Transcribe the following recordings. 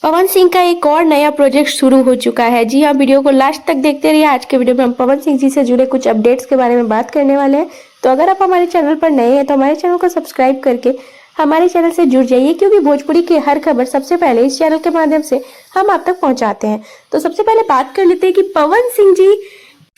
पवन सिंह का एक और नया प्रोजेक्ट शुरू हो चुका है। जी हाँ, वीडियो को लास्ट तक देखते रहिए। आज के वीडियो में हम पवन सिंह जी से जुड़े कुछ अपडेट्स के बारे में बात करने वाले हैं। तो अगर आप हमारे चैनल पर नए हैं तो हमारे चैनल को सब्सक्राइब करके हमारे चैनल से जुड़ जाइए, क्योंकि भोजपुरी की हर खबर सबसे पहले इस चैनल के माध्यम से हम आप तक पहुंचाते हैं। तो सबसे पहले बात कर लेते हैं कि पवन सिंह जी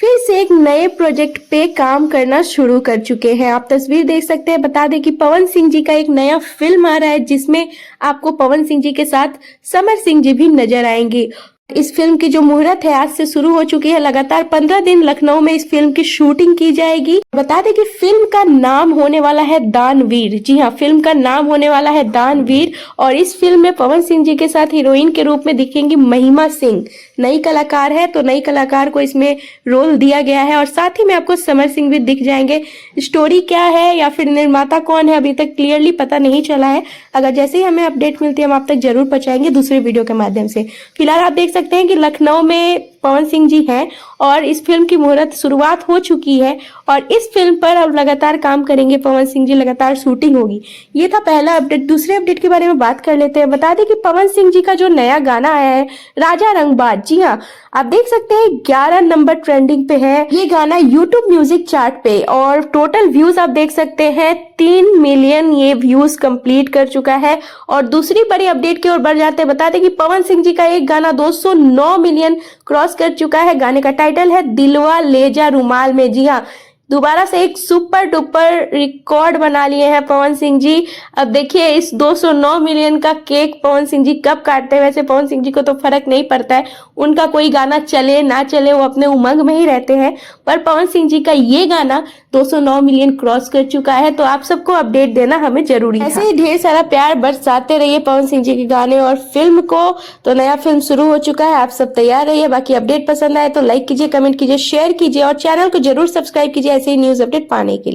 फिर से एक नए प्रोजेक्ट पे काम करना शुरू कर चुके हैं। आप तस्वीर देख सकते हैं। बता दें कि पवन सिंह जी का एक नया फिल्म आ रहा है, जिसमें आपको पवन सिंह जी के साथ समर सिंह जी भी नजर आएंगे। इस फिल्म की जो मुहूर्त है आज से शुरू हो चुकी है। लगातार 15 दिन लखनऊ में इस फिल्म की शूटिंग की जाएगी। बता दें कि फिल्म का नाम होने वाला है दानवीर। जी हाँ, फिल्म का नाम होने वाला है दानवीर। और इस फिल्म में पवन सिंह जी के साथ हीरोइन के रूप में दिखेंगी महिमा सिंह। नई कलाकार है, तो नई कलाकार को इसमें रोल दिया गया है। और साथ ही में आपको समर सिंह भी दिख जाएंगे। स्टोरी क्या है या फिर निर्माता कौन है, अभी तक क्लियरली पता नहीं चला है। अगर जैसे ही हमें अपडेट मिलती है हम आप तक जरूर पहुंचाएंगे दूसरे वीडियो के माध्यम से। फिलहाल आप देख सकते हैं कि लखनऊ में पवन सिंह जी हैं और इस फिल्म की मुहूर्त शुरुआत हो चुकी है। और इस फिल्म पर अब लगातार काम करेंगे पवन सिंह जी, लगातार शूटिंग होगी। ये था पहला अपडेट। दूसरे अपडेट के बारे में बात कर लेते हैं। बता दें कि पवन सिंह जी का जो नया गाना आया है राजा रंगबाज, जी हाँ, आप देख सकते हैं 11 नंबर ट्रेंडिंग पे है ये गाना यूट्यूब म्यूजिक चार्ट पे। और टोटल व्यूज आप देख सकते हैं 3 मिलियन ये व्यूज कंप्लीट कर चुका है। और दूसरी बड़ी अपडेट की ओर बढ़ जाते हैं। बता दें कि पवन सिंह जी का एक गाना 209 मिलियन क्रॉस कर चुका है। गाने का टाइटल है दिलवा ले जा रुमाल में। जी हाँ, दोबारा से एक सुपर डुपर रिकॉर्ड बना लिए हैं पवन सिंह जी। अब देखिए इस 209 मिलियन का केक पवन सिंह जी कब काटते हैं। वैसे पवन सिंह जी को तो फर्क नहीं पड़ता है, उनका कोई गाना चले ना चले वो अपने उमंग में ही रहते हैं। पर पवन सिंह जी का ये गाना 209 मिलियन क्रॉस कर चुका है। तो आप सबको अपडेट देना हमें जरूरी है। ऐसे ही ढेर सारा प्यार बरसाते रहिए पवन सिंह जी के गाने और फिल्म को। तो नया फिल्म शुरू हो चुका है, आप सब तैयार रहिए। बाकी अपडेट पसंद आए तो लाइक कीजिए, कमेंट कीजिए, शेयर कीजिए और चैनल को जरूर सब्सक्राइब कीजिए ऐसे ही न्यूज अपडेट पाने के लिए।